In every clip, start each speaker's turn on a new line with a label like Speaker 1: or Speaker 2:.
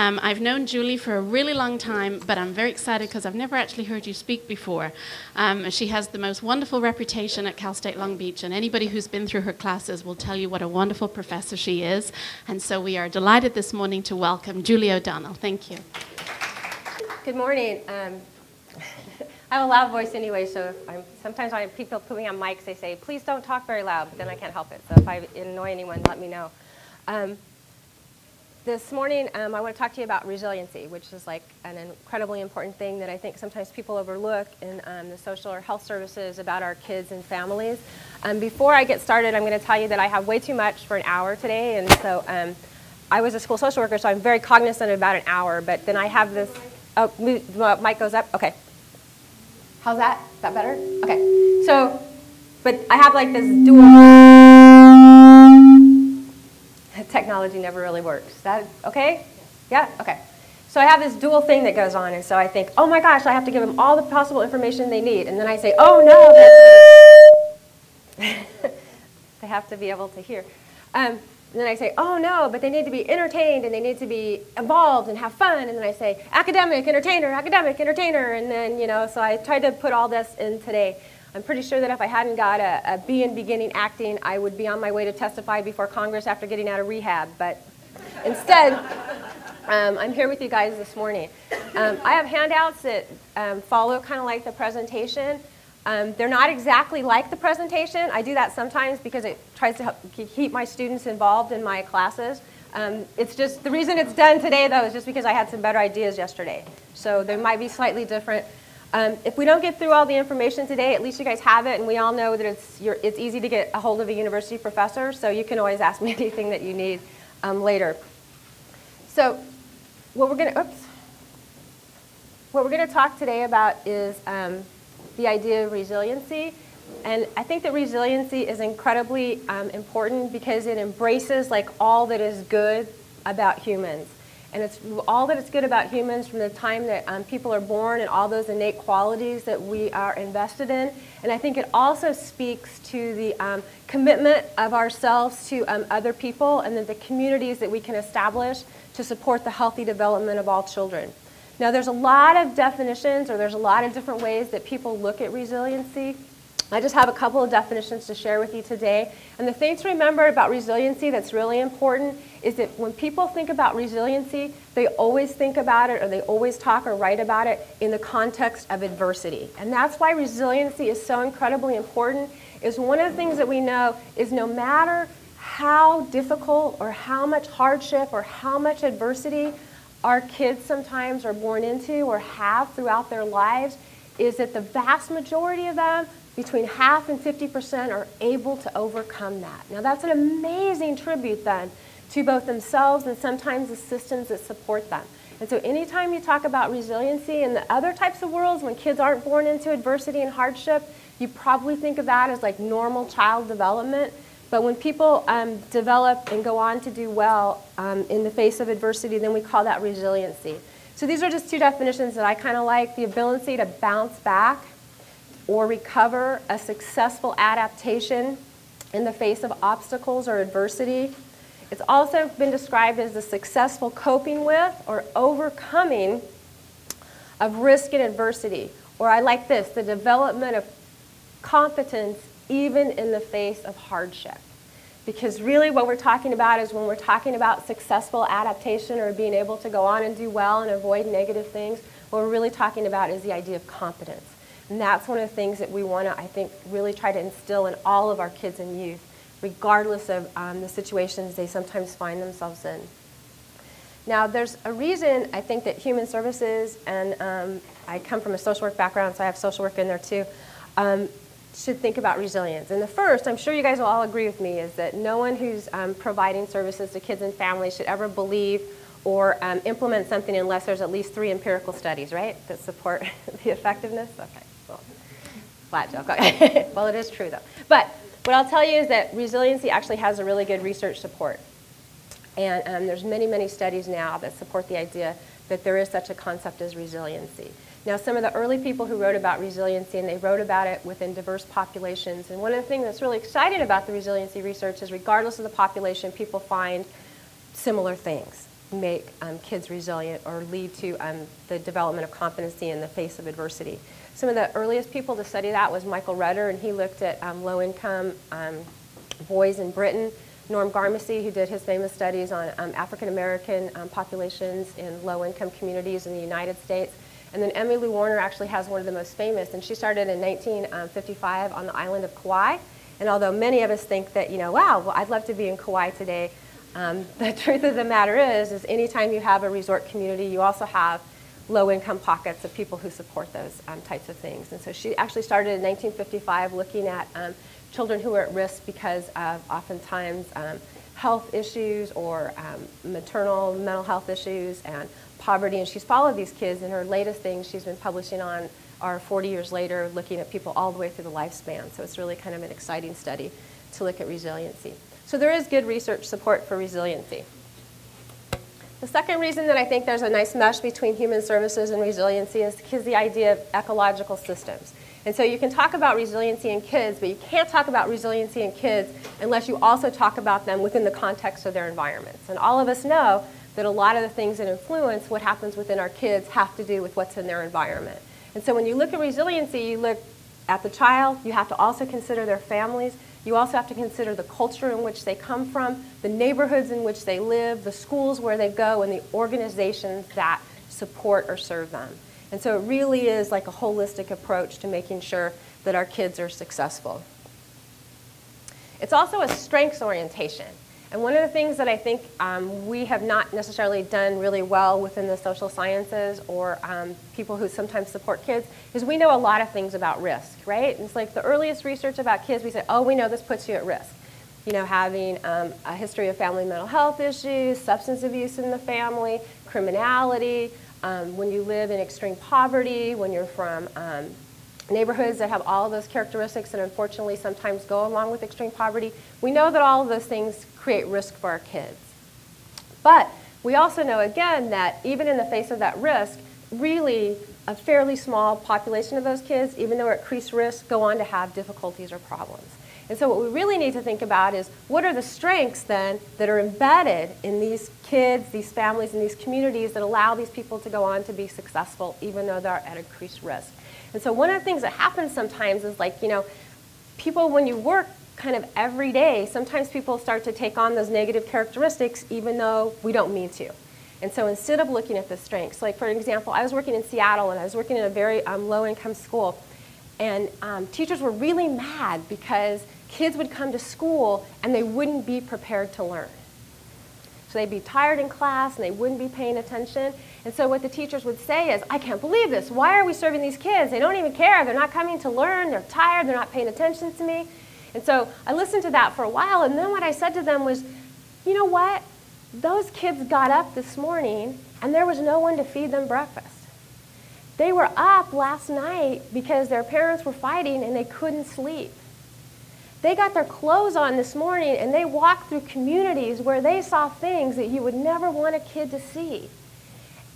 Speaker 1: I've known Julie for a really long time, but I'm very excited because I've never actually heard you speak before. She has the most wonderful reputation at Cal State Long Beach, and anybody who's been through her classes will tell you what a wonderful professor she is. And so we are delighted this morning to welcome Julie O'Donnell. Thank you.
Speaker 2: Good morning. I have a loud voice anyway, so sometimes when people put me on mics, they say, please don't talk very loud, but then I can't help it. So if I annoy anyone, let me know. This morning, I want to talk to you about resiliency, which is like an incredibly important thing that I think sometimes people overlook in the social or health services about our kids and families. Before I get started, I'm going to tell you that I have way too much for an hour today, and so I was a school social worker, so I'm very cognizant of about an hour, but then I have this, oh, the mic goes up, okay. How's that? Is that better? Okay. So, but I have like this dual. Technology never really works. Is that okay? Yeah? Okay. So I have this dual thing that goes on, and so I think, oh my gosh, I have to give them all the possible information they need. And then I say, oh no. They have to be able to hear. And then I say, oh no, but they need to be entertained and they need to be involved and have fun. And then I say, academic, entertainer, and then, you know, so I tried to put all this in today. I'm pretty sure that if I hadn't got a B in beginning acting, I would be on my way to testify before Congress after getting out of rehab. But instead, I'm here with you guys this morning. I have handouts that follow kind of like the presentation. They're not exactly like the presentation. I do that sometimes because it tries to help keep my students involved in my classes. It's just, the reason it's done today, though, is just because I had some better ideas yesterday. So they might be slightly different. If we don't get through all the information today, at least you guys have it, and we all know that it's easy to get a hold of a university professor, so you can always ask me anything that you need later. So what we're going to talk today about is the idea of resiliency. And I think that resiliency is incredibly important because it embraces like all that is good about humans. And it's all that is good about humans from the time that people are born and all those innate qualities that we are invested in. And I think it also speaks to the commitment of ourselves to other people and then the communities that we can establish to support the healthy development of all children. Now, there's a lot of definitions, or there's a lot of different ways that people look at resiliency. I just have a couple of definitions to share with you today. And the thing to remember about resiliency that's really important is that when people think about resiliency, they always think about it, or they always talk or write about it in the context of adversity. And that's why resiliency is so incredibly important, is one of the things that we know is no matter how difficult or how much hardship or how much adversity our kids sometimes are born into or have throughout their lives, is that the vast majority of them, between half and 50%, are able to overcome that. Now that's an amazing tribute then to both themselves and sometimes the systems that support them. And so anytime you talk about resiliency in the other types of worlds, when kids aren't born into adversity and hardship, you probably think of that as like normal child development. But when people develop and go on to do well in the face of adversity, then we call that resiliency. So these are just two definitions that I kind of like: the ability to bounce back or recover, a successful adaptation in the face of obstacles or adversity. It's also been described as the successful coping with or overcoming of risk and adversity. Or I like this, the development of competence even in the face of hardship. Because really what we're talking about is when we're talking about successful adaptation or being able to go on and do well and avoid negative things, what we're really talking about is the idea of competence. And that's one of the things that we want to, I think, really try to instill in all of our kids and youth, regardless of the situations they sometimes find themselves in. Now, there's a reason I think that human services, and I come from a social work background, so I have social work in there too, should think about resilience. And the first, I'm sure you guys will all agree with me, is that no one who's providing services to kids and families should ever believe or implement something unless there's at least 3 empirical studies, right, that support the effectiveness? Okay, well, flat joke. Okay. Well, it is true, though. But what I'll tell you is that resiliency actually has a really good research support. And there's many, many studies now that support the idea that there is such a concept as resiliency. Now, some of the early people who wrote about resiliency, and they wrote about it within diverse populations. And one of the things that's really exciting about the resiliency research is regardless of the population, people find similar things. make kids resilient or lead to the development of competency in the face of adversity. Some of the earliest people to study that was Michael Rudder, and he looked at low-income boys in Britain. Norm Garmacy, who did his famous studies on African-American populations in low-income communities in the United States. And then Emily Lou Warner actually has one of the most famous, and she started in 1955 on the island of Kauai. And although many of us think that, wow, well, I'd love to be in Kauai today, the truth of the matter is anytime you have a resort community, you also have low-income pockets of people who support those types of things. And so she actually started in 1955 looking at children who are at risk because of oftentimes health issues or maternal mental health issues and poverty. And she's followed these kids, and her latest things she's been publishing on are 40 years later, looking at people all the way through the lifespan. So it's really kind of an exciting study to look at resiliency. So there is good research support for resiliency. The second reason that I think there's a nice mesh between human services and resiliency is because the idea of ecological systems. And so you can talk about resiliency in kids, but you can't talk about resiliency in kids unless you also talk about them within the context of their environments. And all of us know that a lot of the things that influence what happens within our kids have to do with what's in their environment. And so when you look at resiliency, you look at the child, you have to also consider their families, you also have to consider the culture in which they come from, the neighborhoods in which they live, the schools where they go, and the organizations that support or serve them. And so it really is like a holistic approach to making sure that our kids are successful. It's also a strengths orientation. And one of the things that I think we have not necessarily done really well within the social sciences or people who sometimes support kids is we know a lot of things about risk, right? And it's like the earliest research about kids, we say, oh, we know this puts you at risk. Having a history of family mental health issues, substance abuse in the family, criminality, when you live in extreme poverty, when you're from neighborhoods that have all of those characteristics that unfortunately sometimes go along with extreme poverty. We know that all of those things create risk for our kids. But we also know, again, that even in the face of that risk, really a fairly small population of those kids, even though at increased risk, go on to have difficulties or problems. And so what we really need to think about is what are the strengths then that are embedded in these kids, these families, and these communities that allow these people to go on to be successful even though they're at increased risk. And so one of the things that happens sometimes is like, people when you work kind of every day, sometimes people start to take on those negative characteristics even though we don't mean to. And so instead of looking at the strengths, like for example, I was working in Seattle and I was working in a very low-income school, and teachers were really mad because kids would come to school and they wouldn't be prepared to learn. So they'd be tired in class and they wouldn't be paying attention. And so what the teachers would say is, I can't believe this. Why are we serving these kids? They don't even care. They're not coming to learn. They're tired. They're not paying attention to me. And so I listened to that for a while, and then what I said to them was, you know what? Those kids got up this morning and there was no one to feed them breakfast. They were up last night because their parents were fighting and they couldn't sleep. They got their clothes on this morning and they walked through communities where they saw things that you would never want a kid to see.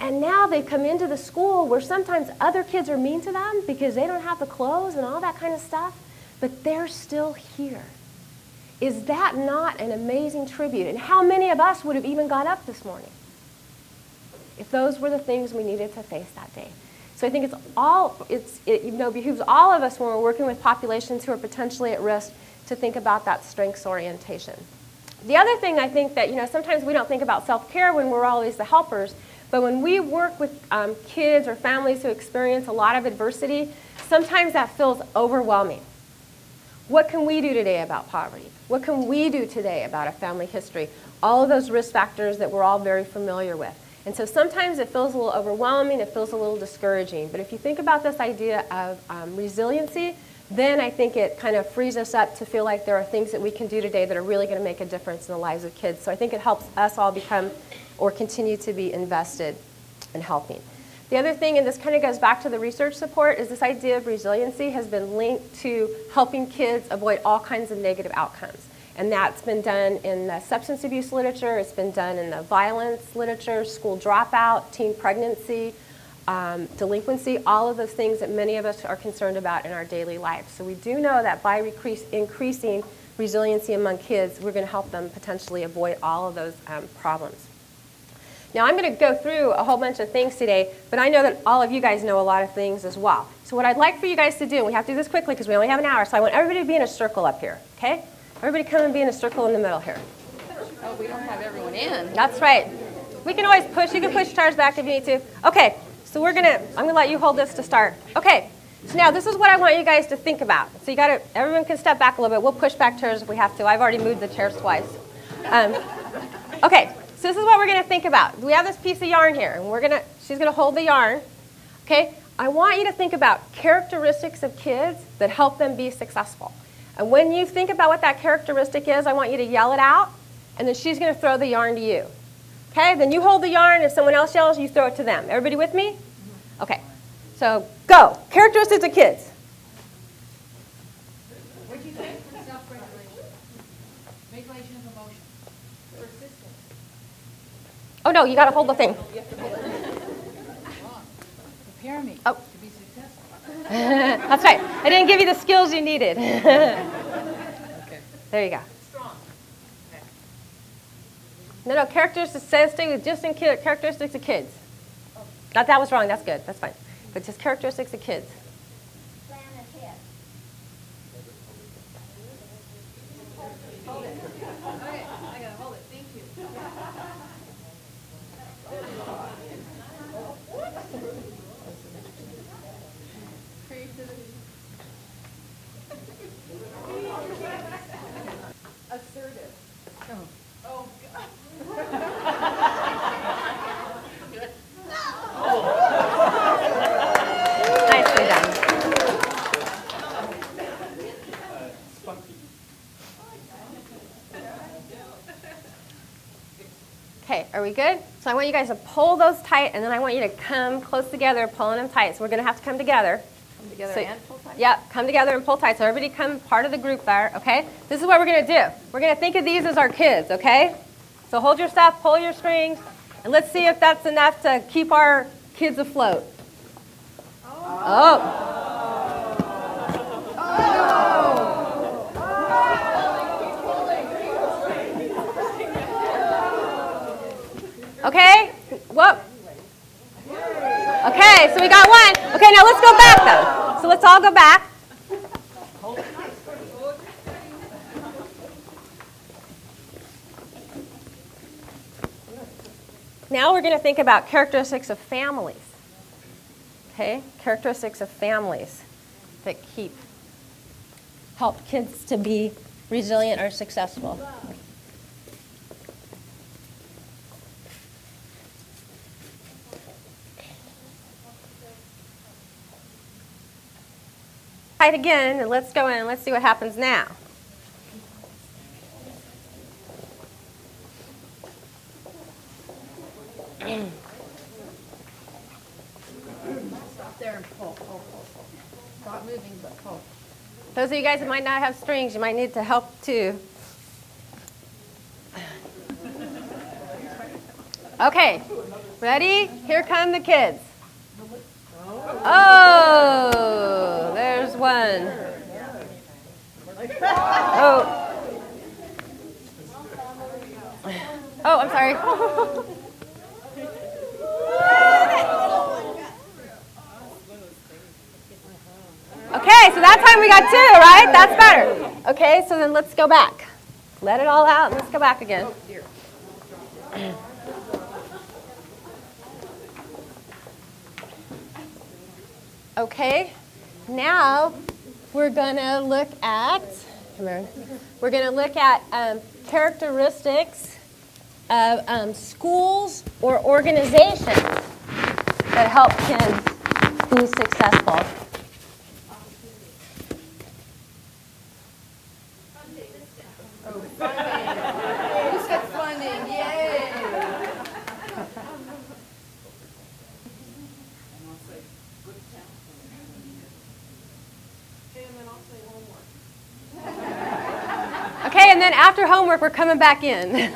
Speaker 2: And now they come into the school where sometimes other kids are mean to them because they don't have the clothes and all that kind of stuff, but they're still here. Is that not an amazing tribute? And how many of us would have even got up this morning if those were the things we needed to face that day? So I think it behooves all of us when we're working with populations who are potentially at risk to think about that strengths orientation. The other thing I think that, sometimes we don't think about self-care when we're always the helpers, but when we work with kids or families who experience a lot of adversity, sometimes that feels overwhelming. What can we do today about poverty? What can we do today about a family history? All of those risk factors that we're all very familiar with. And so sometimes it feels a little overwhelming, it feels a little discouraging. But if you think about this idea of resiliency, then I think it kind of frees us up to feel like there are things that we can do today that are really going to make a difference in the lives of kids. So I think it helps us all become or continue to be invested in helping. The other thing, and this kind of goes back to the research support, is this idea of resiliency has been linked to helping kids avoid all kinds of negative outcomes. And that's been done in the substance abuse literature, it's been done in the violence literature, school dropout, teen pregnancy, delinquency, all of those things that many of us are concerned about in our daily life. So we do know that by increasing resiliency among kids, we're going to help them potentially avoid all of those problems. Now I'm going to go through a whole bunch of things today, but I know that all of you guys know a lot of things as well. So what I'd like for you guys to do, and we have to do this quickly because we only have an hour, so I want everybody to be in a circle up here, okay? Everybody come and be in a circle in the middle here.
Speaker 3: Oh, we don't have everyone in.
Speaker 2: That's right. We can always push. You can push chairs back if you need to. Okay, so I'm going to let you hold this to start. Okay, so now this is what I want you guys to think about. So everyone can step back a little bit. We'll push back chairs if we have to. I've already moved the chairs twice. Okay, so this is what we're going to think about. We have this piece of yarn here, and she's going to hold the yarn. Okay, I want you to think about characteristics of kids that help them be successful. And when you think about what that characteristic is, I want you to yell it out, and then she's going to throw the yarn to you. Okay, then you hold the yarn. If someone else yells, you throw it to them. Everybody with me? Okay, so go. Characteristics of kids.
Speaker 3: What do you think? Self-regulation. Regulation of emotion. Persistence.
Speaker 2: Oh, no, you got to hold the thing.
Speaker 3: You have to hold it. Prepare me
Speaker 2: Oh.
Speaker 3: to be successful.
Speaker 2: That's right. I didn't give you the skills you needed.
Speaker 3: Okay.
Speaker 2: There you go.
Speaker 3: Strong. Okay.
Speaker 2: No, characteristics, stay with just in characteristics of kids. That was wrong. That's good. That's fine. But just characteristics of kids.
Speaker 4: Plan ahead.
Speaker 3: Hold it. Okay, I gotta hold it. Thank you. Creativity. Assertive. Oh God.
Speaker 2: Nicely done. Okay, are we good? So I want you guys to pull those tight, and then I want you to come close together, pulling them tight. So we're going to have to come together.
Speaker 3: Come together
Speaker 2: So-
Speaker 3: and pull tight.
Speaker 2: Yep, come together and pull tight. So everybody come part of the group there, okay? This is what we're going to do. We're going to think of these as our kids, okay? So hold your stuff, pull your strings, and let's see if that's enough to keep our kids afloat. Oh. Okay? Whoop. Okay, so we got one. Okay, now let's go back though. So let's all go back. Now we're going to think about characteristics of families. Okay? Characteristics of families that help kids to be resilient or successful. Tight again, and let's go in and let's see what happens now.
Speaker 3: Stop there and pull. Stop moving, but pull.
Speaker 2: Those of you guys that might not have strings, you might need to help too. Okay, ready? Here come the kids. Oh, there's one. Oh. Oh, I'm sorry. Okay, so that time we got two, right? That's better. Okay, so then let's go back. Let it all out and let's go back again. Okay, now we're going to look at, characteristics of schools or organizations that help kids be successful.
Speaker 3: Who said funding? Yay!
Speaker 2: Okay, and then after homework, we're coming back in.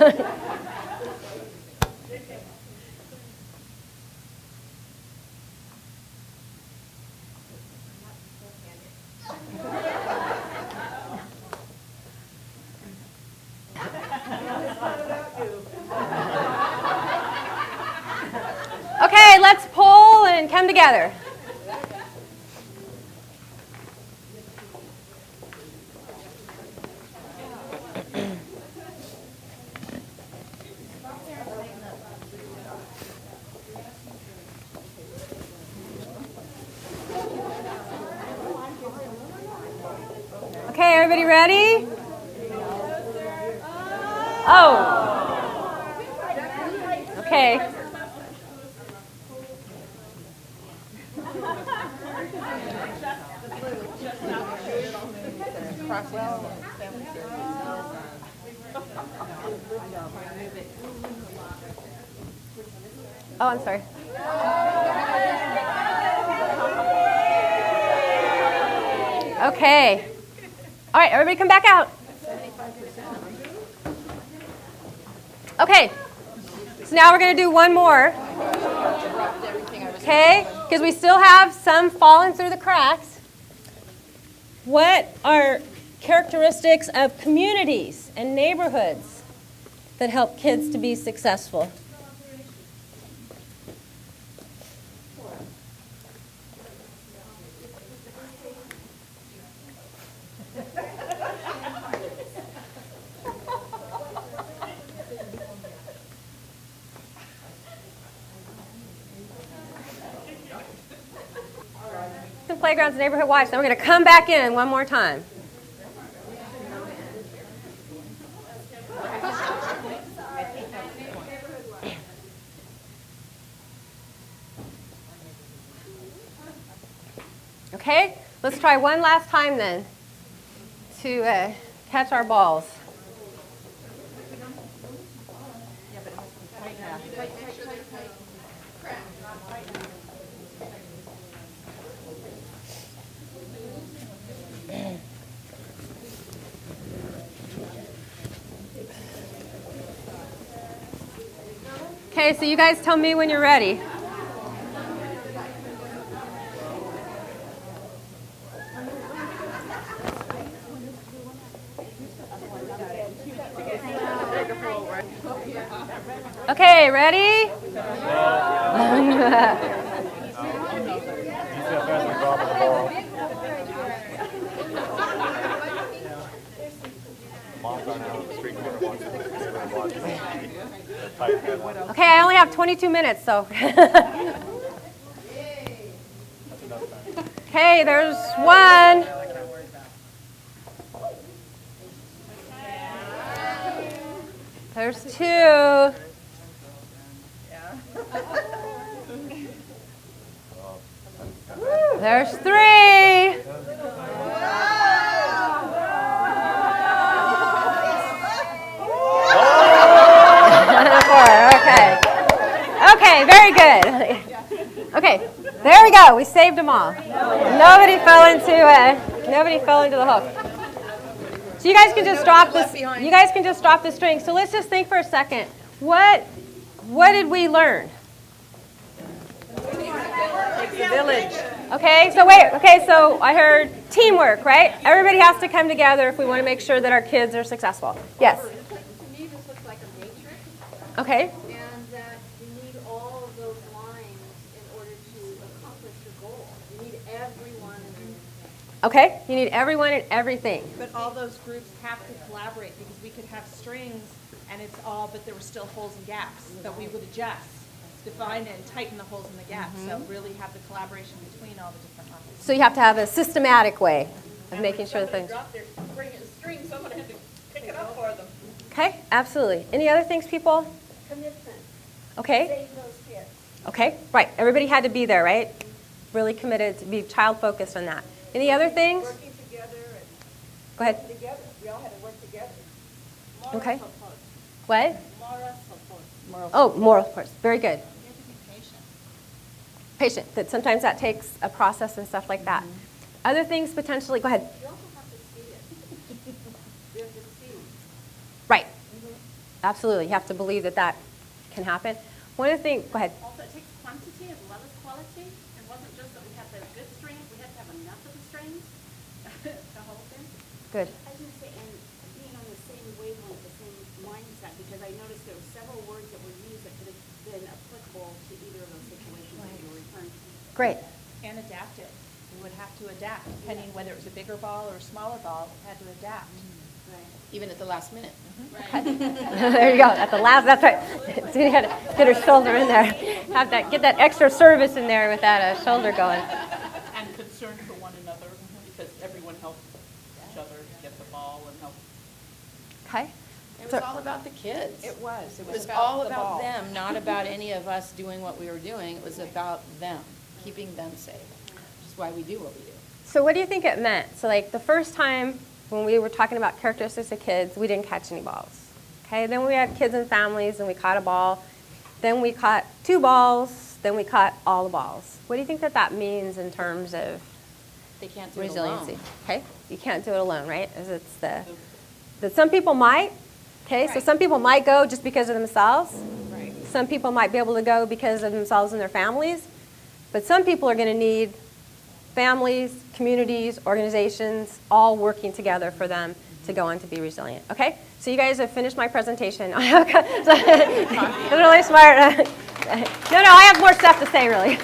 Speaker 2: come together. Okay, everybody ready? Oh. Okay. Oh, I'm sorry. Okay. All right, everybody come back out. Okay. So now we're going to do one more. Okay? Because we still have some falling through the cracks. What are characteristics of communities and neighborhoods that help kids to be successful? Playgrounds and neighborhood watch. Then we're going to come back in one more time. Okay, let's try one last time then to catch our balls. Okay, so you guys tell me when you're ready. Okay, ready? Okay, I only have 22 minutes, so. Okay, there's one. There's two. There's three. Okay. Okay, very good. Okay, there we go. We saved them all. Nobody fell into the hook. So you guys can just drop this. You guys can just drop the string. So let's just think for a second. What did we learn?
Speaker 3: The village.
Speaker 2: Okay, so wait. Okay, so I heard teamwork, right? Everybody has to come together if we want to make sure that our kids are successful. Yes.
Speaker 5: To me, this looks like a matrix.
Speaker 2: Okay.
Speaker 5: And that you need all of those lines in order to accomplish your goal. You need everyone and everything.
Speaker 2: Okay, you need everyone and everything.
Speaker 6: But all those groups have to collaborate because we could have strings and it's all, but there were still holes and gaps that we would adjust, define and tighten the holes and the gaps. So really have the collaboration between all the different levels.
Speaker 2: So you have to have a systematic way of making sure that things.
Speaker 3: Drop their string, someone had to pick it up for them.
Speaker 2: Okay, absolutely. Any other things, people?
Speaker 4: Commitment.
Speaker 2: Okay.
Speaker 4: Save those kids.
Speaker 2: Okay, right. Everybody had to be there, right? Really committed to be child-focused on that. Any other things?
Speaker 3: Working together and
Speaker 2: Go ahead.
Speaker 3: together. We all had to work together.
Speaker 2: Okay. What?
Speaker 3: Moral support.
Speaker 2: Oh, moral support. Very good.
Speaker 6: You have to be patient.
Speaker 2: Patient. That sometimes that takes a process and stuff like that. Other things potentially. Go ahead.
Speaker 5: You also have to see it. You have to see.
Speaker 2: Right. Absolutely. You have to believe that that can happen. One of the things. Go ahead.
Speaker 7: Also, it takes quantity as well as quality. It wasn't just that we had the good strings, we had to have enough of the strings to hold them.
Speaker 2: Good.
Speaker 7: I was going to say, and being on the same wavelength, the same mindset, because I noticed there were several words that were used that could have been applicable to either of those situations that you were referring to.
Speaker 2: Great.
Speaker 6: And adapted. We would have to adapt, depending whether it was a bigger ball or a smaller ball, we had to adapt.
Speaker 8: Even at the last minute.
Speaker 2: There you go. At the last, that's right. So you had to get her shoulder in there. Have that, get that extra service in there with that shoulder going.
Speaker 9: And concern for one another, because everyone helped each other get the ball and help.
Speaker 2: Okay.
Speaker 8: It was all about the kids.
Speaker 6: It was.
Speaker 8: It was all about them, not about any of us doing what we were doing. It was about them, keeping them safe, which is why we do what we do.
Speaker 2: So what do you think it meant? So like the first time when we were talking about characteristics of kids, we didn't catch any balls. Okay, then we had kids and families and we caught a ball. Then we caught 2 balls. Then we caught all the balls. What do you think that that means in terms of
Speaker 8: They can't do
Speaker 2: resiliency?
Speaker 8: it alone.
Speaker 2: Okay, you can't do it alone, right? As it's that some people might. Okay, so some people might go just because of themselves.
Speaker 8: Right.
Speaker 2: Some people might be able to go because of themselves and their families. But some people are going to need families, communities, organizations, all working together for them to go on to be resilient. Okay? So you guys have finished my presentation. That's really smart. No, I have more stuff to say, really.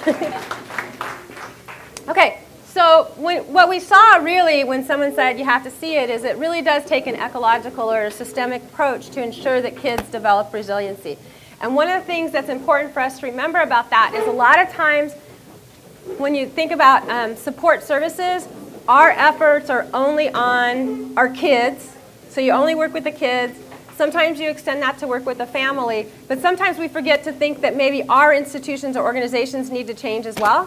Speaker 2: Okay, so what we saw really when someone said you have to see it is it really does take an ecological or a systemic approach to ensure that kids develop resiliency. And one of the things that's important for us to remember about that is a lot of times when you think about support services, our efforts are only on our kids. So you only work with the kids. Sometimes you extend that to work with the family. But sometimes we forget to think that maybe our institutions or organizations need to change as well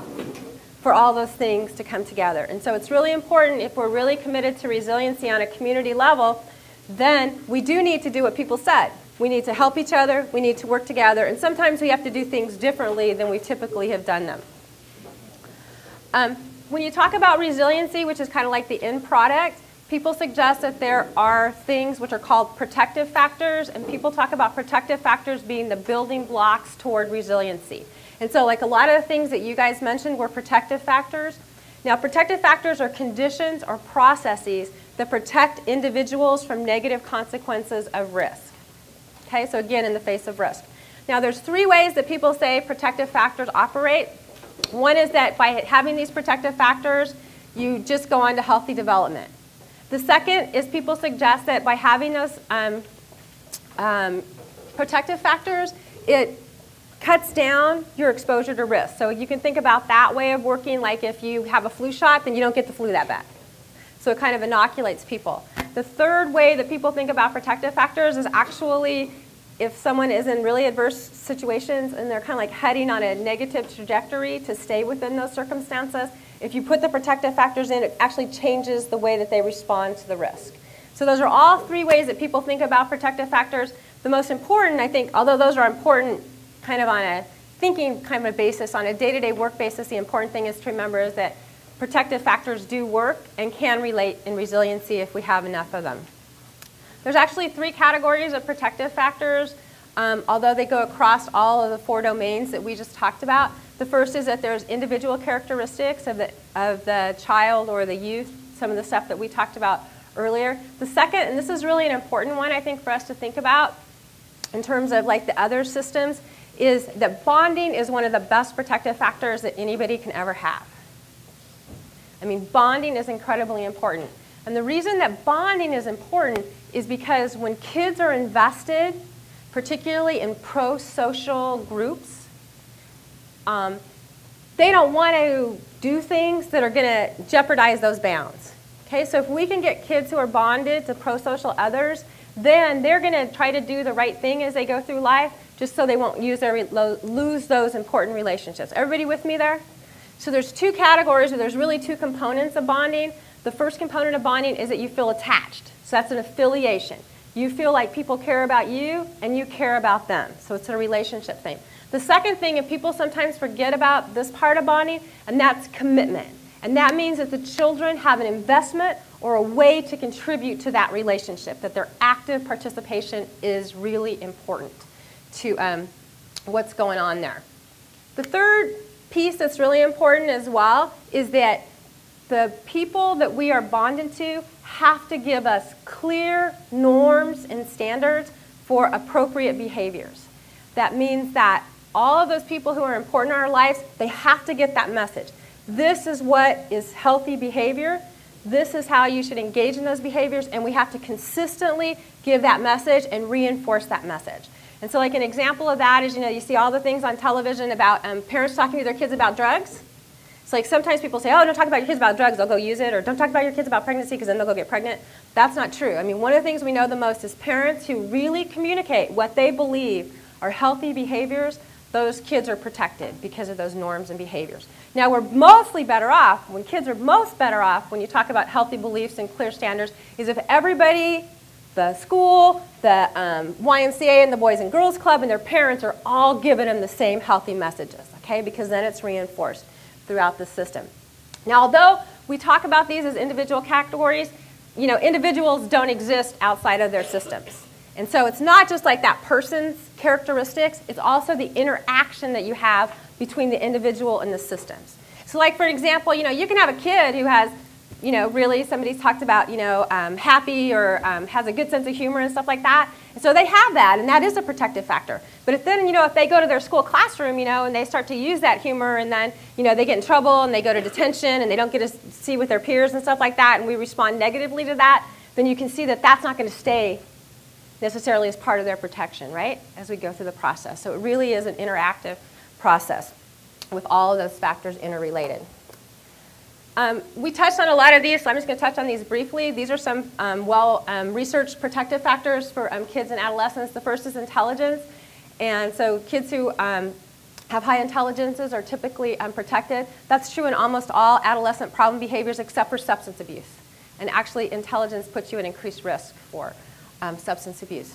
Speaker 2: for all those things to come together. And so it's really important, if we're really committed to resiliency on a community level, then we do need to do what people said. We need to help each other. We need to work together. And sometimes we have to do things differently than we typically have done them. When you talk about resiliency, which is kind of like the end product, people suggest that there are things which are called protective factors, and people talk about protective factors being the building blocks toward resiliency. And so like a lot of the things that you guys mentioned were protective factors. Now protective factors are conditions or processes that protect individuals from negative consequences of risk. Okay, so again, in the face of risk. Now there's 3 ways that people say protective factors operate. One is that by having these protective factors, you just go on to healthy development. The second is people suggest that by having those protective factors, it cuts down your exposure to risk. So you can think about that way of working, like if you have a flu shot, then you don't get the flu that bad. So it kind of inoculates people. The third way that people think about protective factors is actually if someone is in really adverse situations and they're kind of like heading on a negative trajectory to stay within those circumstances, if you put the protective factors in, it actually changes the way that they respond to the risk. So those are all 3 ways that people think about protective factors. The most important, I think, although those are important kind of on a thinking kind of a basis, on a day-to-day work basis, the important thing is to remember is that protective factors do work and can relate in resiliency if we have enough of them. There's actually 3 categories of protective factors, although they go across all of the 4 domains that we just talked about. The first is that there's individual characteristics of the child or the youth, some of the stuff that we talked about earlier. The second, and this is really an important one I think for us to think about in terms of like the other systems, is that bonding is one of the best protective factors that anybody can ever have. I mean, bonding is incredibly important. And the reason that bonding is important is because when kids are invested, particularly in pro-social groups, they don't want to do things that are going to jeopardize those bounds. Okay, so if we can get kids who are bonded to pro-social others, then they're going to try to do the right thing as they go through life, just so they won't lose those important relationships. Everybody with me there? So there's 2 categories, or there's really 2 components of bonding. The first component of bonding is that you feel attached. So that's an affiliation. You feel like people care about you and you care about them. So it's a relationship thing. The second thing, and people sometimes forget about this part of bonding, and that's commitment. And that means that the children have an investment or a way to contribute to that relationship, that their active participation is really important to what's going on there. The third piece that's really important as well is that the people that we are bonded to have to give us clear norms and standards for appropriate behaviors. That means that all of those people who are important in our lives, they have to get that message. This is what is healthy behavior. This is how you should engage in those behaviors, and we have to consistently give that message and reinforce that message. And so like an example of that is, you see all the things on television about parents talking to their kids about drugs. It's like sometimes people say, oh, don't talk about your kids about drugs, they'll go use it, or don't talk about your kids about pregnancy because then they'll go get pregnant. That's not true. I mean, one of the things we know the most is parents who really communicate what they believe are healthy behaviors. Those kids are protected because of those norms and behaviors. Now, we're mostly better off, when kids are most better off, when you talk about healthy beliefs and clear standards, is if everybody, the school, the YMCA and the Boys and Girls Club and their parents are all giving them the same healthy messages, okay? Because then it's reinforced throughout the system. Now, although we talk about these as individual categories, individuals don't exist outside of their systems. And so it's not just like that person's characteristics, it's also the interaction that you have between the individual and the systems. So like for example, you can have a kid who has, really somebody's talked about, happy or has a good sense of humor and stuff like that. And so they have that, and that is a protective factor. But if then, if they go to their school classroom, and they start to use that humor and then, they get in trouble and they go to detention and they don't get to see with their peers and stuff like that, and we respond negatively to that, then you can see that that's not going to stay necessarily as part of their protection, right, as we go through the process. So it really is an interactive process with all of those factors interrelated. We touched on a lot of these, so I'm just going to touch on these briefly. These are some well-researched protective factors for kids and adolescents. The first is intelligence. And so kids who have high intelligences are typically protected. That's true in almost all adolescent problem behaviors except for substance abuse. And actually, intelligence puts you at increased risk for substance abuse.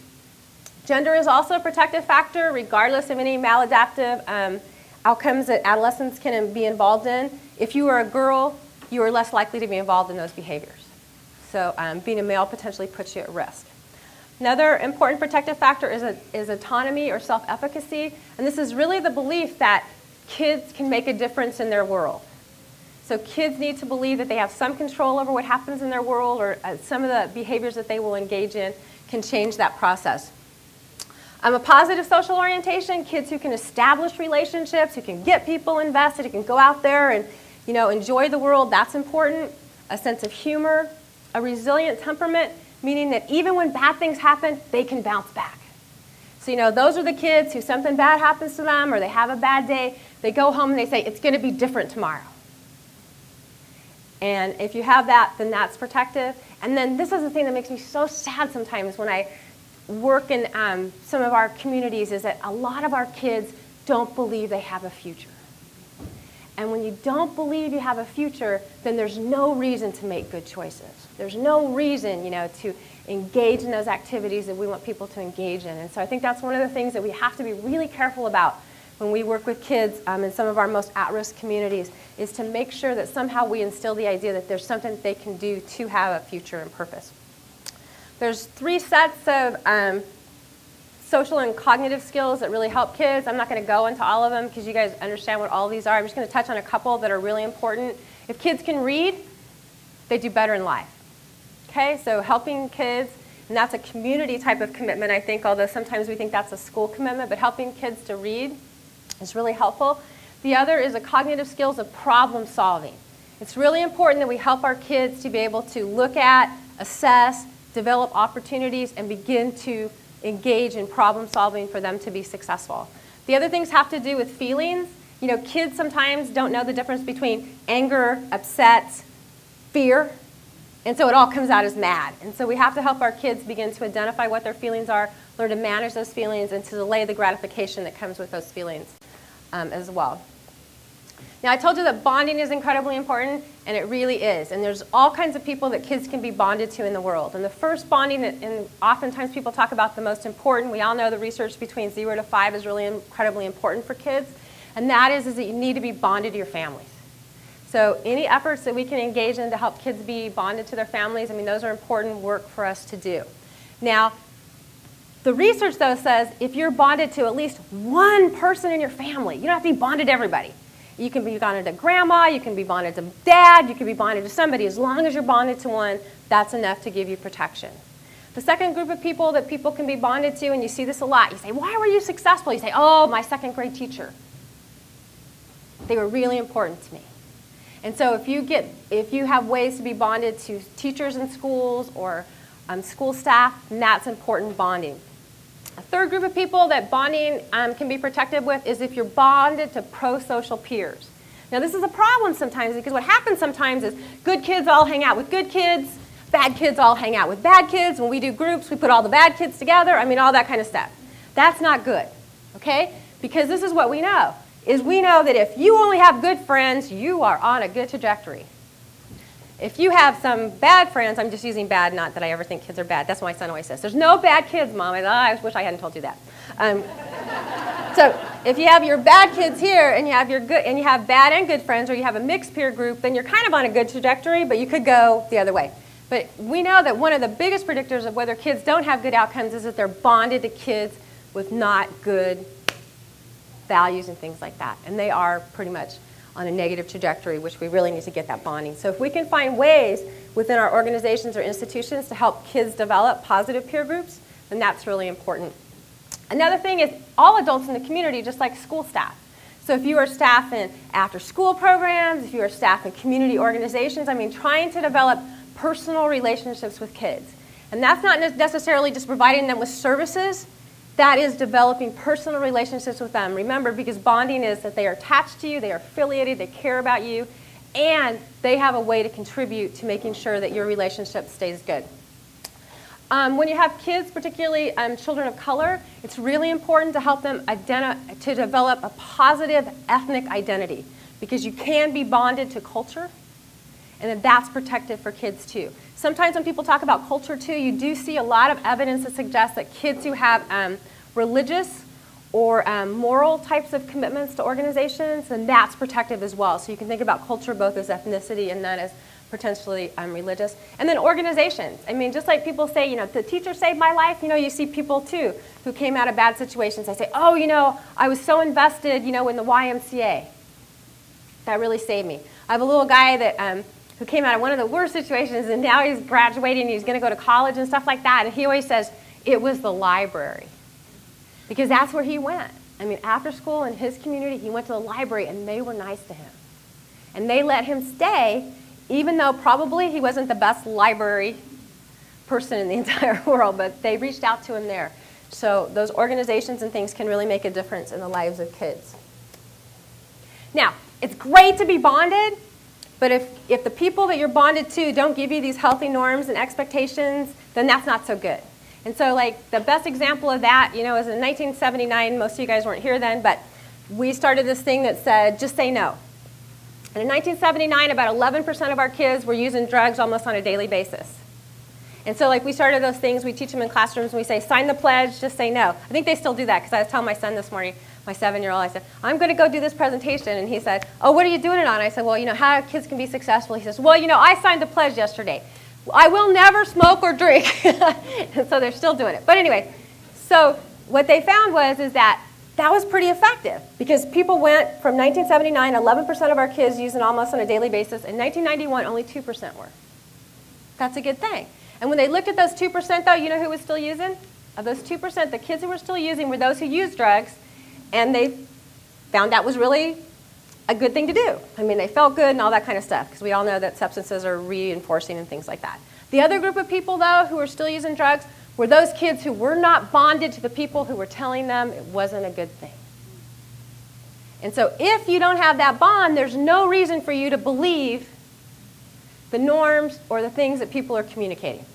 Speaker 2: Gender is also a protective factor, regardless of any maladaptive outcomes that adolescents can be involved in. If you are a girl, you are less likely to be involved in those behaviors. So being a male potentially puts you at risk. Another important protective factor is autonomy or self-efficacy. And this is really the belief that kids can make a difference in their world. So kids need to believe that they have some control over what happens in their world, or some of the behaviors that they will engage in can change that process. A positive social orientation, kids who can establish relationships, who can get people invested, who can go out there and enjoy the world, that's important. A sense of humor, a resilient temperament, meaning that even when bad things happen, they can bounce back. So those are the kids who something bad happens to them or they have a bad day, they go home and they say, it's going to be different tomorrow. And if you have that, then that's protective. And then this is the thing that makes me so sad sometimes when I work in some of our communities, is that a lot of our kids don't believe they have a future. And when you don't believe you have a future, then there's no reason to make good choices. There's no reason, to engage in those activities that we want people to engage in. And so I think that's one of the things that we have to be really careful about when we work with kids in some of our most at-risk communities, is to make sure that somehow we instill the idea that there's something that they can do to have a future and purpose. There's 3 sets of social and cognitive skills that really help kids. I'm not going to go into all of them because you guys understand what all of these are. I'm just going to touch on a couple that are really important. If kids can read, they do better in life. Okay, so helping kids, and that's a community type of commitment, I think, although sometimes we think that's a school commitment, but helping kids to read is really helpful. The other is the cognitive skills of problem solving. It's really important that we help our kids to be able to look at, assess, develop opportunities, and begin to engage in problem solving for them to be successful. The other things have to do with feelings. Kids sometimes don't know the difference between anger, upset, fear, and so it all comes out as mad. And so we have to help our kids begin to identify what their feelings are, learn to manage those feelings, and to delay the gratification that comes with those feelings as well. Now, I told you that bonding is incredibly important, and it really is. And there's all kinds of people that kids can be bonded to in the world. And the first bonding, and oftentimes people talk about the most important, we all know the research between 0 to 5 is really incredibly important for kids, and that is that you need to be bonded to your families. So any efforts that we can engage in to help kids be bonded to their families, those are important work for us to do. Now, the research, though, says if you're bonded to at least one person in your family, you don't have to be bonded to everybody. You can be bonded to grandma, you can be bonded to dad, you can be bonded to somebody. As long as you're bonded to one, that's enough to give you protection. The second group of people that people can be bonded to, and you see this a lot, you say, why were you successful? You say, oh, my second grade teacher. They were really important to me. And so if you have ways to be bonded to teachers in schools or school staff, then that's important bonding. A third group of people that bonding can be protective with is if you're bonded to pro-social peers. Now this is a problem sometimes because what happens sometimes is good kids all hang out with good kids, bad kids all hang out with bad kids. When we do groups, we put all the bad kids together. I mean, all that kind of stuff. That's not good, okay? Because this is what we know, is we know that if you only have good friends, you are on a good trajectory. If you have some bad friends, I'm just using bad, not that I ever think kids are bad. That's what my son always says. There's no bad kids, Mom. I wish I hadn't told you that. So if you have your bad kids here and you have your good and you have bad and good friends, or you have a mixed peer group, then you're kind of on a good trajectory, but you could go the other way. But we know that one of the biggest predictors of whether kids don't have good outcomes is that they're bonded to kids with not good values and things like that. And they are pretty much on a negative trajectory, which we really need to get that bonding. So if we can find ways within our organizations or institutions to help kids develop positive peer groups, then that's really important. Another thing is all adults in the community, just like school staff. So if you are staff in after-school programs, if you are staff in community organizations, I mean, trying to develop personal relationships with kids. And that's not necessarily just providing them with services. That is developing personal relationships with them. Remember, because bonding is that they are attached to you, they are affiliated, they care about you, and they have a way to contribute to making sure that your relationship stays good. When you have kids, particularly children of color, it's really important to help them to develop a positive ethnic identity, because you can be bonded to culture, and then that's protective for kids too. Sometimes when people talk about culture too, you do see a lot of evidence that suggests that kids who have religious or moral types of commitments to organizations, then that's protective as well. So you can think about culture both as ethnicity and then as potentially religious. And then organizations. I mean, just like people say, you know, the teacher saved my life, you know, you see people too who came out of bad situations. They say, oh, you know, I was so invested, you know, in the YMCA. That really saved me. I have a little guy that who came out of one of the worst situations, and now he's graduating, he's going to go to college and stuff like that, and he always says, it was the library. Because that's where he went. I mean, after school in his community, he went to the library, and they were nice to him. And they let him stay, even though probably he wasn't the best library person in the entire world, but they reached out to him there. So those organizations and things can really make a difference in the lives of kids. Now, it's great to be bonded, but if the people that you're bonded to don't give you these healthy norms and expectations, then that's not so good. And so like the best example of that, you know, is in 1979, most of you guys weren't here then, but we started this thing that said, just say no. And in 1979, about 11% of our kids were using drugs almost on a daily basis. And so like we started those things, we teach them in classrooms, and we say, sign the pledge, just say no. I think they still do that, because I was telling my son this morning, my 7-year-old, I said, I'm going to go do this presentation. And he said, oh, what are you doing it on? I said, well, you know, how kids can be successful. He says, well, you know, I signed the pledge yesterday. I will never smoke or drink. And so they're still doing it. But anyway, so what they found is that was pretty effective, because people went from 1979, 11% of our kids using almost on a daily basis. In 1991, only 2% were. That's a good thing. And when they looked at those 2%, though, you know who was still using? Of those 2%, the kids who were still using were those who used drugs, and they found that was really a good thing to do. I mean, they felt good and all that kind of stuff, because we all know that substances are reinforcing and things like that. The other group of people, though, who were still using drugs were those kids who were not bonded to the people who were telling them it wasn't a good thing. And so if you don't have that bond, there's no reason for you to believe the norms or the things that people are communicating.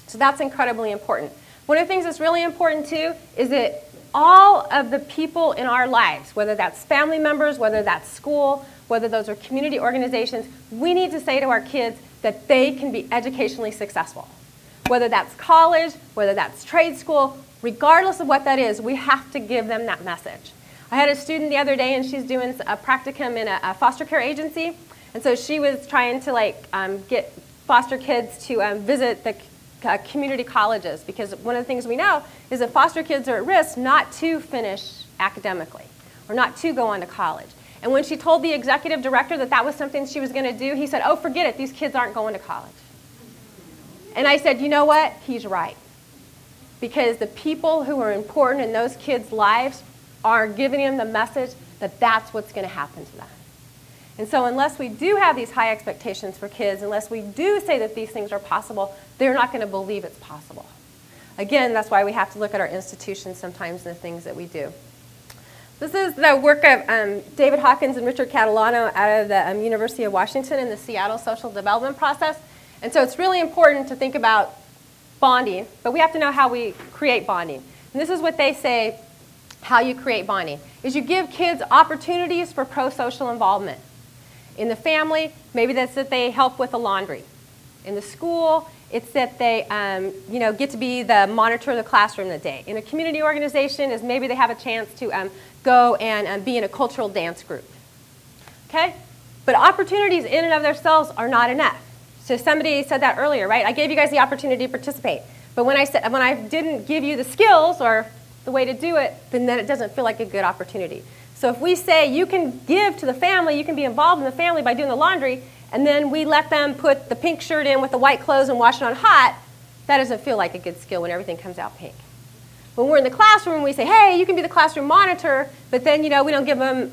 Speaker 2: So that's incredibly important. One of the things that's really important, too, is that all of the people in our lives, whether that's family members, whether that's school, whether those are community organizations, we need to say to our kids that they can be educationally successful. Whether that's college, whether that's trade school, regardless of what that is, we have to give them that message. I had a student the other day, and she's doing a practicum in a foster care agency, and so she was trying to get foster kids to visit the community colleges, because one of the things we know is that foster kids are at risk not to finish academically or not to go on to college. And when she told the executive director that that was something she was going to do, he said, oh, forget it, these kids aren't going to college. And I said, you know what? He's right. because the people who are important in those kids' lives are giving them the message that that's what's going to happen to them. And so unless we do have these high expectations for kids, unless we do say that these things are possible, they're not going to believe it's possible. Again, that's why we have to look at our institutions sometimes and the things that we do. This is the work of David Hawkins and Richard Catalano out of the University of Washington in the Seattle Social Development Process. And so it's really important to think about bonding, but we have to know how we create bonding. And this is what they say, how you create bonding, is you give kids opportunities for pro-social involvement. In the family, maybe that's that they help with the laundry. In the school, it's that they get to be the monitor of the classroom that day. In a community organization, is maybe they have a chance to go and be in a cultural dance group. Okay? But opportunities in and of themselves are not enough. So somebody said that earlier, right? I gave you guys the opportunity to participate. But when I didn't give you the skills or the way to do it, then it doesn't feel like a good opportunity. So if we say you can give to the family, you can be involved in the family by doing the laundry, and then we let them put the pink shirt in with the white clothes and wash it on hot, that doesn't feel like a good skill when everything comes out pink. When we're in the classroom, we say, hey, you can be the classroom monitor, but then we don't give them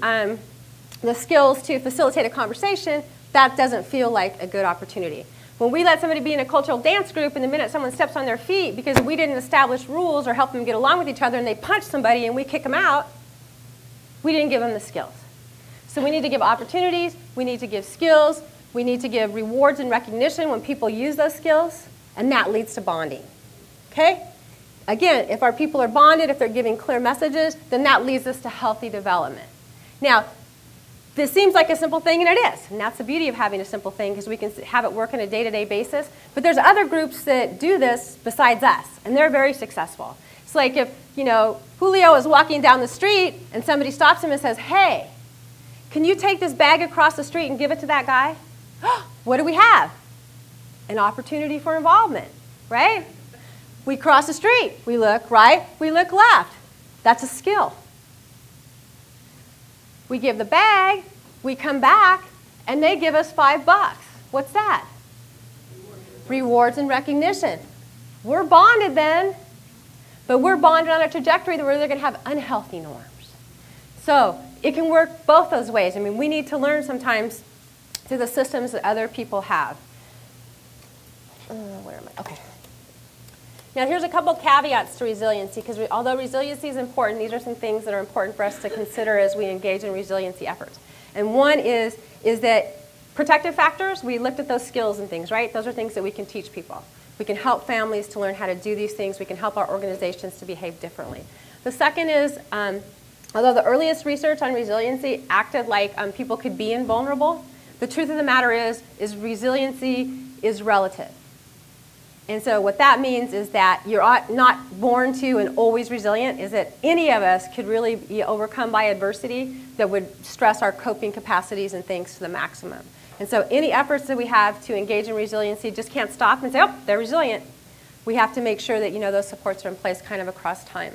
Speaker 2: the skills to facilitate a conversation. That doesn't feel like a good opportunity. When we let somebody be in a cultural dance group and the minute someone steps on their feet because we didn't establish rules or help them get along with each other and they punch somebody and we kick them out, we didn't give them the skills. So we need to give opportunities, we need to give skills, we need to give rewards and recognition when people use those skills, and that leads to bonding. Okay? Again, if our people are bonded, if they're giving clear messages, then that leads us to healthy development. Now, this seems like a simple thing, and it is. And that's the beauty of having a simple thing, because we can have it work on a day-to-day basis. But there's other groups that do this besides us, and they're very successful. It's like if, Julio is walking down the street, and somebody stops him and says, hey, can you take this bag across the street and give it to that guy? What do we have? An opportunity for involvement, right? We cross the street. We look right, we look left. That's a skill. We give the bag, we come back, and they give us $5. What's that? Rewards and recognition. We're bonded then, but we're bonded on a trajectory where they're going to have unhealthy norms. So it can work both those ways. I mean, we need to learn sometimes through the systems that other people have. Where am I? Okay. Now here's a couple caveats to resiliency, because although resiliency is important, these are some things that are important for us to consider as we engage in resiliency efforts. And one is that protective factors, we looked at those skills and things, right? Those are things that we can teach people. We can help families to learn how to do these things. We can help our organizations to behave differently. The second is, although the earliest research on resiliency acted like people could be invulnerable, the truth of the matter is resiliency is relative. And so what that means is that you're not born to and always resilient, is that any of us could really be overcome by adversity that would stress our coping capacities and things to the maximum. And so any efforts that we have to engage in resiliency just can't stop and say, oh, they're resilient. We have to make sure that those supports are in place kind of across time.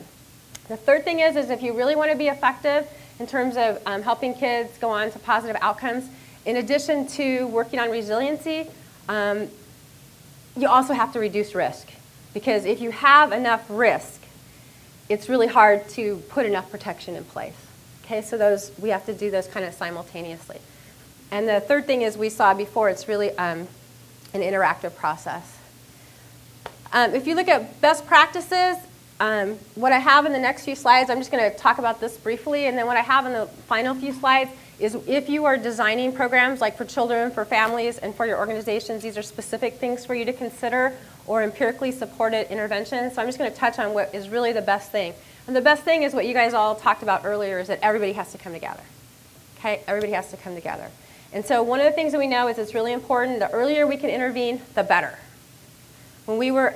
Speaker 2: The third thing is if you really want to be effective in terms of helping kids go on to positive outcomes, in addition to working on resiliency, you also have to reduce risk, because if you have enough risk, it's really hard to put enough protection in place. Okay, so we have to do those kind of simultaneously. And the third thing is we saw before, it's really an interactive process. If you look at best practices, what I have in the next few slides, I'm just going to talk about this briefly, and then what I have in the final few slides is if you are designing programs like for children, for families, and for your organizations, these are specific things for you to consider or empirically supported interventions. So I'm just going to touch on what is really the best thing. And the best thing is what you guys all talked about earlier, is that everybody has to come together. Okay, everybody has to come together. And so one of the things that we know is it's really important, the earlier we can intervene, the better. When we were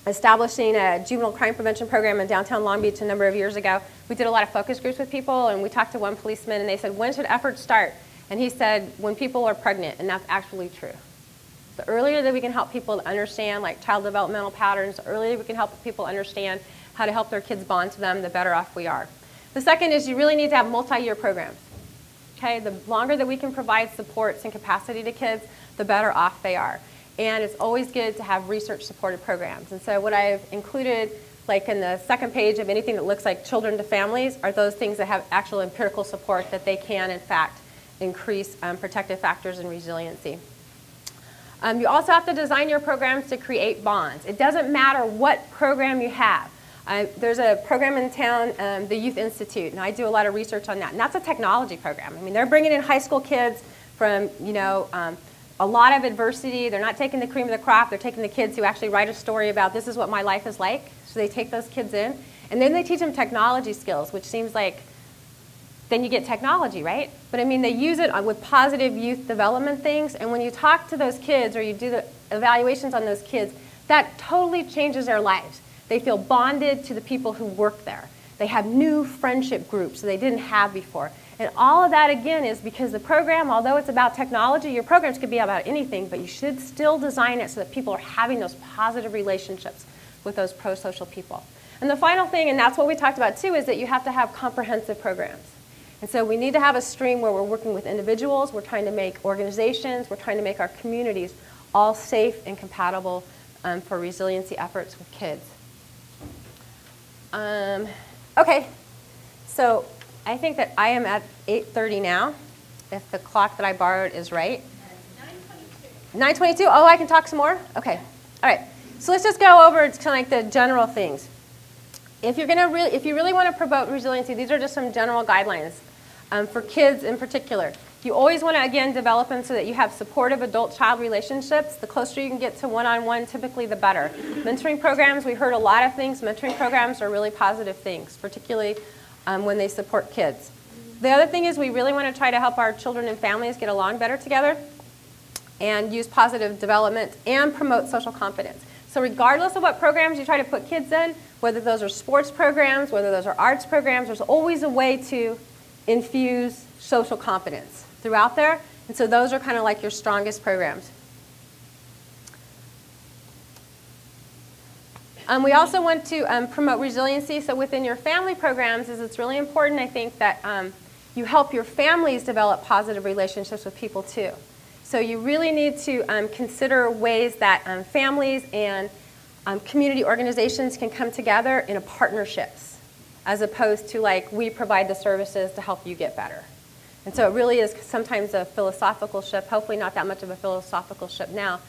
Speaker 2: establishing a juvenile crime prevention program in downtown Long Beach a number of years ago, we did a lot of focus groups with people, and we talked to one policeman, and they said, when should efforts start? And he said, when people are pregnant, and that's actually true. The earlier that we can help people to understand like child developmental patterns, the earlier we can help people understand how to help their kids bond to them, the better off we are. The second is you really need to have multi-year programs. Okay, the longer that we can provide supports and capacity to kids, the better off they are. and it's always good to have research-supported programs. And so what I've included, like in the second page of anything that looks like children to families, are those things that have actual empirical support that they can, in fact, increase protective factors and resiliency. You also have to design your programs to create bonds. It doesn't matter what program you have. There's a program in town, the Youth Institute, and I do a lot of research on that. And that's a technology program. I mean, they're bringing in high school kids from, a lot of adversity. They're not taking the cream of the crop. They're taking the kids who actually write a story about this is what my life is like. So they take those kids in. And then they teach them technology skills, which seems like then you get technology, right? But I mean, they use it with positive youth development things. And when you talk to those kids or you do the evaluations on those kids, that totally changes their lives. They feel bonded to the people who work there. They have new friendship groups that they didn't have before. And all of that, again, is because the program, although it's about technology, your programs could be about anything, but you should still design it so that people are having those positive relationships with those pro-social people. And the final thing, and that's what we talked about too, is that you have to have comprehensive programs. And so we need to have a stream where we're working with individuals, we're trying to make organizations, we're trying to make our communities all safe and compatible for resiliency efforts with kids. Okay, so I think that I am at 8:30 now, if the clock that I borrowed is right. 9:22. 9:22? Oh, I can talk some more? Okay. All right. So let's just go over kind of like the general things. If you really want to promote resiliency, these are just some general guidelines for kids in particular. You always want to, again, develop them so that you have supportive adult-child relationships. The closer you can get to one-on-one, typically the better. Mentoring programs, we heard a lot of things. Mentoring programs are really positive things, particularly when they support kids. The other thing is we really want to try to help our children and families get along better together and use positive development and promote social competence. So regardless of what programs you try to put kids in, whether those are sports programs, whether those are arts programs, there's always a way to infuse social competence throughout there. And so those are kind of like your strongest programs. We also want to promote resiliency. So within your family programs, it's really important, I think, that you help your families develop positive relationships with people too. So you really need to consider ways that families and community organizations can come together in partnerships, as opposed to like we provide the services to help you get better. And so it really is sometimes a philosophical shift, hopefully not that much of a philosophical shift now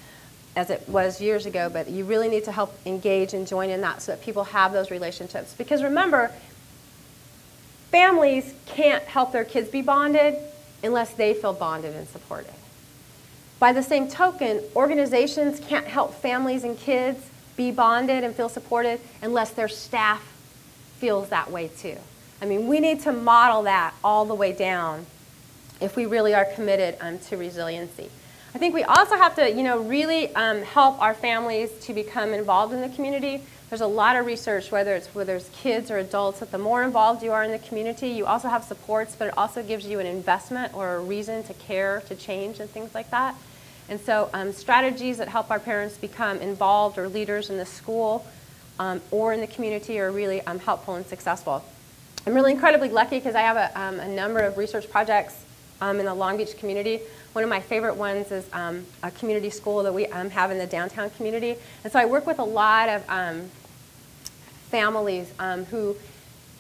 Speaker 2: as it was years ago, but you really need to help engage and join in that so that people have those relationships. Because remember, families can't help their kids be bonded unless they feel bonded and supported. By the same token, organizations can't help families and kids be bonded and feel supported unless their staff feels that way too. I mean, we need to model that all the way down if we really are committed to resiliency. I think we also have to, really help our families to become involved in the community. There's a lot of research, whether it's kids or adults, that the more involved you are in the community, you also have supports, but it also gives you an investment or a reason to care, to change, and things like that. And so strategies that help our parents become involved or leaders in the school or in the community are really helpful and successful. I'm really incredibly lucky because I have a number of research projects in the Long Beach community. One of my favorite ones is a community school that we have in the downtown community. And so I work with a lot of families who,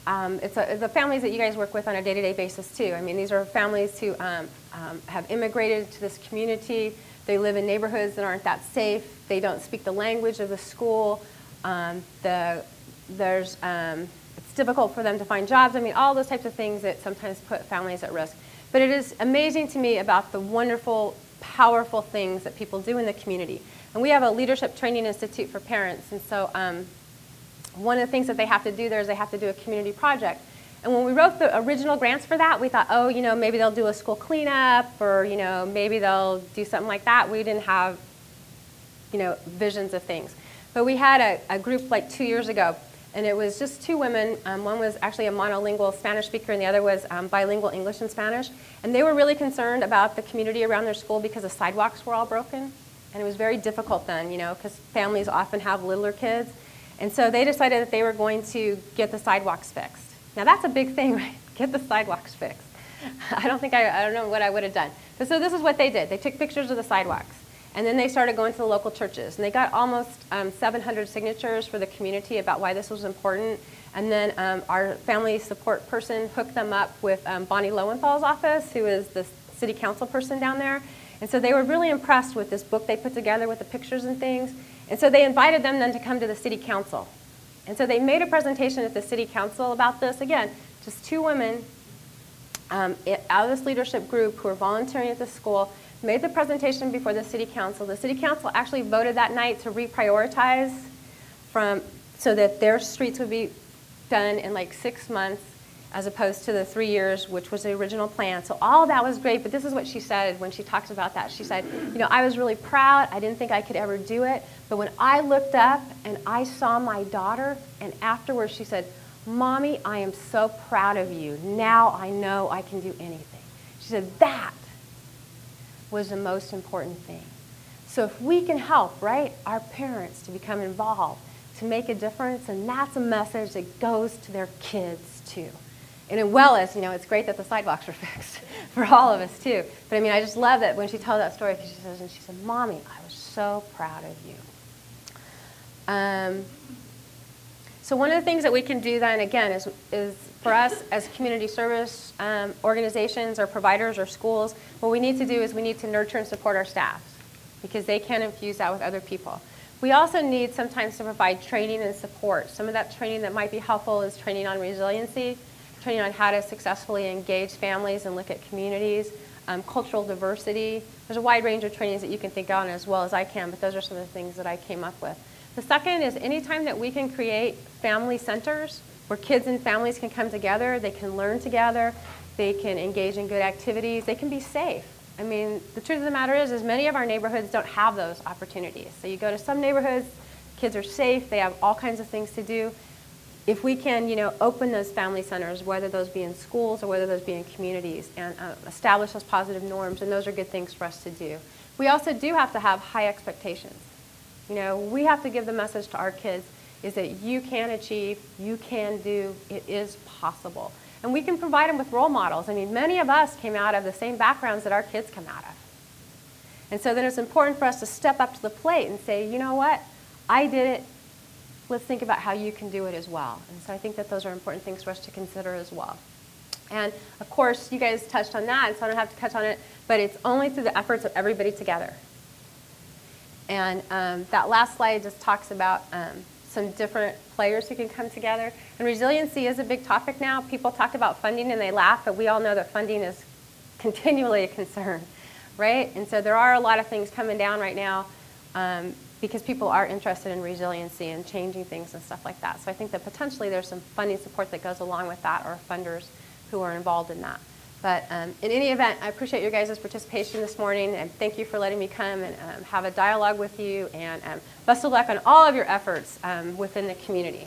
Speaker 2: it's the families that you guys work with on a day-to-day basis too. I mean, these are families who have immigrated to this community. They live in neighborhoods that aren't that safe. They don't speak the language of the school. It's difficult for them to find jobs. I mean, all those types of things that sometimes put families at risk. But it is amazing to me about the wonderful, powerful things that people do in the community. And we have a leadership training institute for parents. And so one of the things that they have to do there is they have to do a community project. And when we wrote the original grants for that, we thought, oh, maybe they'll do a school cleanup or, maybe they'll do something like that. We didn't have, visions of things. But we had a group like 2 years ago. And it was just two women. One was actually a monolingual Spanish speaker, and the other was bilingual English and Spanish. And they were really concerned about the community around their school because the sidewalks were all broken. And it was very difficult then, because families often have littler kids. And so they decided that they were going to get the sidewalks fixed. Now that's a big thing, right? Get the sidewalks fixed. I don't know what I would have done. But so this is what they did. They took pictures of the sidewalks. And then they started going to the local churches. And they got almost 700 signatures for the community about why this was important. And then our family support person hooked them up with Bonnie Lowenthal's office, who is the city council person down there. And so they were really impressed with this book they put together with the pictures and things. And so they invited them then to come to the city council. And so they made a presentation at the city council about this. Again, just 2 women out of this leadership group who were volunteering at the school, made the presentation before the city council. The city council actually voted that night to reprioritize so that their streets would be done in like 6 months as opposed to the 3 years, which was the original plan. So all of that was great, but this is what she said when she talks about that. She said, you know, I was really proud. I didn't think I could ever do it. But when I looked up and I saw my daughter, and afterwards she said, Mommy, I am so proud of you. Now I know I can do anything. She said, that was the most important thing. So if we can help, right, our parents to become involved, to make a difference, and that's a message that goes to their kids too. And as well as, you know, it's great that the sidewalks were fixed for all of us too. But I mean, I just love that when she told that story, because she said, Mommy, I was so proud of you. So one of the things that we can do then, again, is for us as community service organizations or providers or schools, what we need to do is we need to nurture and support our staff because they can infuse that with other people. We also need sometimes to provide training and support. Some of that training that might be helpful is training on resiliency, training on how to successfully engage families and look at communities, cultural diversity. There's a wide range of trainings that you can think on as well as I can, but those are some of the things that I came up with. The second is anytime that we can create family centers where kids and families can come together, they can learn together, they can engage in good activities, they can be safe. I mean, the truth of the matter is many of our neighborhoods don't have those opportunities. So you go to some neighborhoods, kids are safe, they have all kinds of things to do. If we can, you know, open those family centers, whether those be in schools or whether those be in communities, and establish those positive norms, and those are good things for us to do. We also do have to have high expectations. You know, we have to give the message to our kids is that you can achieve, you can do, it is possible. And we can provide them with role models. I mean, many of us came out of the same backgrounds that our kids come out of. And so then it's important for us to step up to the plate and say, you know what, I did it. Let's think about how you can do it as well. And so I think that those are important things for us to consider as well. And of course, you guys touched on that, so I don't have to touch on it, but it's only through the efforts of everybody together. And that last slide just talks about some different players who can come together. And resiliency is a big topic now. People talk about funding and they laugh, but we all know that funding is continually a concern, right? And so there are a lot of things coming down right now because people are interested in resiliency and changing things and stuff like that. So I think that potentially there's some funding support that goes along with that, or funders who are involved in that. But in any event, I appreciate your guys' participation this morning, and thank you for letting me come and have a dialogue with you, and best of luck on all of your efforts within the community.